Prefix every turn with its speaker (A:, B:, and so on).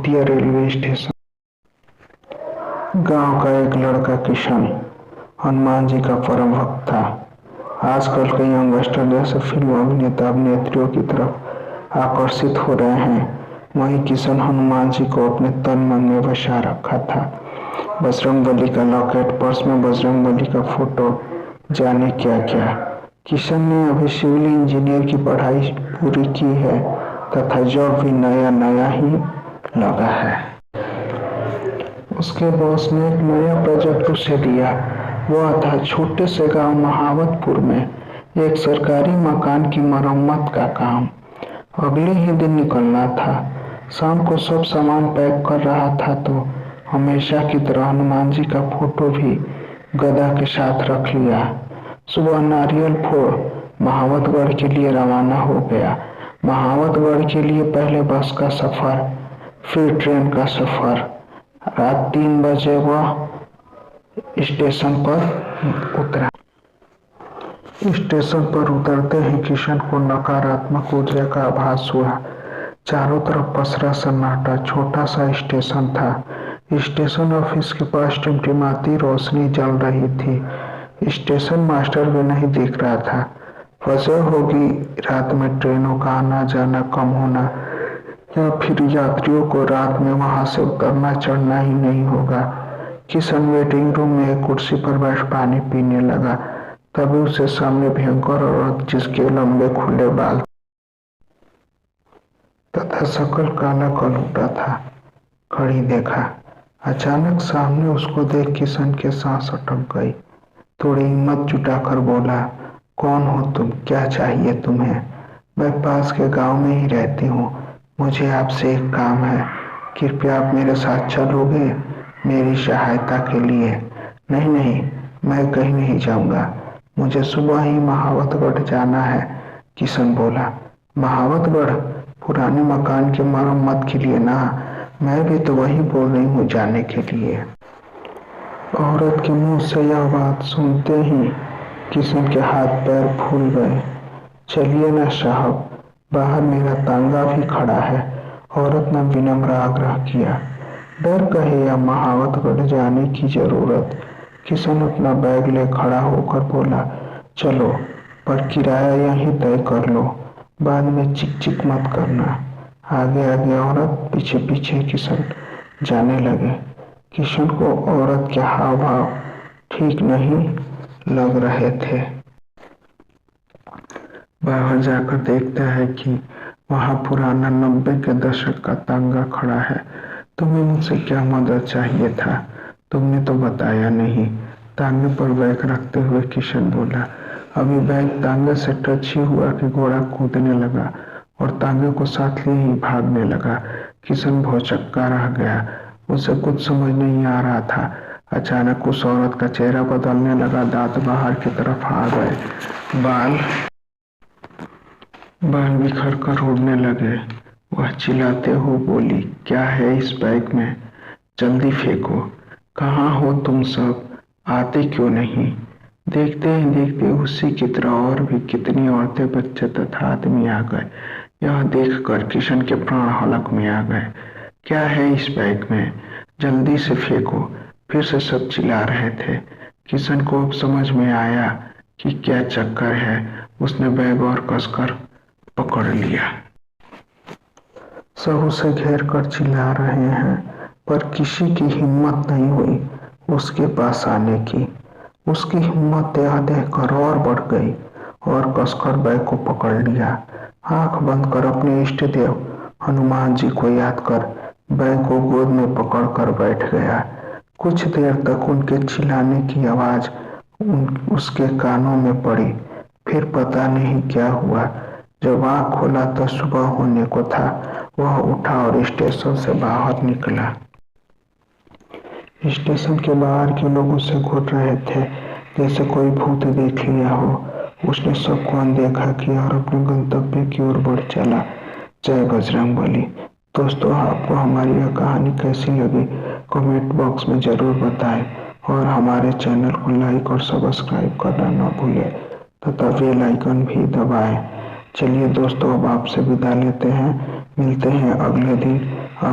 A: भूतिया railway station. गांव का एक लड़का किशन हनुमान जी का परम भक्त था। आजकल कई यंगस्टर जैसे फिल्म अभिनेता अभिनेत्रियों की तरफ आकर्षित हो रहे हैं, वहीं किशन हनुमान जी को अपने तन मन में बसा रखा था। बजरंगबली का लॉकेट, पर्स में बजरंगबली का फोटो, जाने क्या क्या। किशन ने अभी सिविल इंजीनियर की पढ़ाई पूरी की है तथा जॉब भी नया नया ही लगा है। उसके बॉस ने एक नया प्रोजेक्ट उसे दिया। वह था छोटे से गांव महावतपुर में एक सरकारी मकान की मरम्मत का काम। अगले ही दिन निकलना था। शाम को सब सामान पैक कर रहा था तो हमेशा की तरह हनुमान जी का फोटो भी गदा के साथ रख लिया। सुबह नारियल फोड़ महावतगढ़ के लिए रवाना हो गया। महावतगढ़ के लिए पहले बस का सफर, फिर ट्रेन का सफर। रात 3 बजे वह स्टेशन पर उतरा। स्टेशन पर उतरते ही किशन को नकारात्मक ऊर्जा का आभास हुआ। चारों तरफ पसरा सन्नाटा। छोटा सा स्टेशन था। स्टेशन ऑफिस के पास टिमटिमाती रोशनी जल रही थी। स्टेशन मास्टर भी नहीं दिख रहा था। वजह होगी रात में ट्रेनों का आना जाना कम होना, या फिर यात्रियों को रात में वहां से उतरना चढ़ना ही नहीं होगा। किशन वेटिंग रूम में एक कुर्सी पर बैठ पानी पीने लगा। तभी उसके सामने भयंकर औरत, जिसके लंबे खुले बाल तथा शकल काला कलूटा था, खड़ी देखा। अचानक सामने उसको देख किशन के सांस अटक गई। थोड़ी हिम्मत जुटाकर बोला, कौन हो तुम? क्या चाहिए तुम्हें? मैं पास के गांव में ही रहती हूँ। मुझे आपसे एक काम है। कृपया आप मेरे साथ चलोगे मेरी सहायता के लिए? नहीं नहीं, मैं कहीं नहीं जाऊंगा। मुझे सुबह ही महावतगढ़ जाना है। किशन बोला, महावतगढ़? पुराने मकान की मरम्मत के लिए ना? मैं भी तो वही बोल रही हूँ, जाने के लिए। औरत के मुंह से यह बात सुनते ही किशन के हाथ पैर फूल गए। चलिए ना साहब, बाहर मेरा तांगा भी खड़ा है। औरत ने विनम्र आग्रह किया। डर कहे या महावतगढ़ जाने की जरूरत। किशन अपना बैग ले खड़ा होकर बोला, चलो, पर किराया यहीं तय कर लो। बाद में चिक चिक मत करना। आगे आगे औरत, पीछे पीछे किशन जाने लगे। किशन को औरत के हाव भाव ठीक नहीं लग रहे थे। बाहर जाकर देखता है कि वहां पुराना 90 के दशक का तांगा खड़ा है। तुम्हें मुझसे क्या मदद चाहिए था? तुमने तो बताया नहीं। तांगे पर बैग रखते हुए किशन बोला। अभी बैग तांगे से टच ही हुआ कि घोड़ा कूदने लगा और तांगे को साथ लिए ही भागने लगा। किशन भौचक्का रह गया। उसे कुछ समझ नहीं आ रहा था। अचानक उस औरत का चेहरा बदलने लगा। दांत बाहर की तरफ आ गए। बाल बिखर कर उड़ने लगे। वह चिल्लाते हुए बोली, क्या है इस बैग में? जल्दी फेंको। कहाँ हो तुम सब? आते क्यों नहीं? देखते ही देखते उसी की तरह और भी कितनी औरतें, बच्चे तथा आदमी आ गए। यह देखकर किशन के प्राण हलक में आ गए। क्या है इस बैग में? जल्दी से फेंको। फिर से सब चिल्ला रहे थे। किशन को अब समझ में आया कि क्या चक्कर है। उसने बैग और कसकर पकड़ लिया। सब उसे घेर कर चिल्ला रहे हैं, पर किसी की हिम्मत नहीं हुई उसके पास आने की। उसकी हिम्मत यह देखकर और बढ़ गई और कसकर बैग को पकड़ लिया। आंख बंद कर अपने इष्ट देव हनुमान जी को याद कर बैग को गोद में पकड़कर बैठ गया। कुछ देर तक उनके चिल्लाने की आवाज उसके कानों में पड़ी। फिर पता नहीं क्या हुआ। जब आंख खोला तो सुबह होने को था। वह उठा और स्टेशन से बाहर निकला। स्टेशन के बाहर के लोग उसे घूर रहे थे जैसे कोई भूत देख लिया हो। उसने सबको अनदेखा किया और अपने गंतव्य की ओर बढ़ चला। जय बजरंगबली। दोस्तों, आपको हमारी यह कहानी कैसी लगी कमेंट बॉक्स में जरूर बताएं और हमारे चैनल को लाइक और सब्सक्राइब करना न भूलें तथा बेल आइकन भी दबाएं। चलिए दोस्तों, अब आपसे विदा लेते हैं। मिलते हैं अगले दिन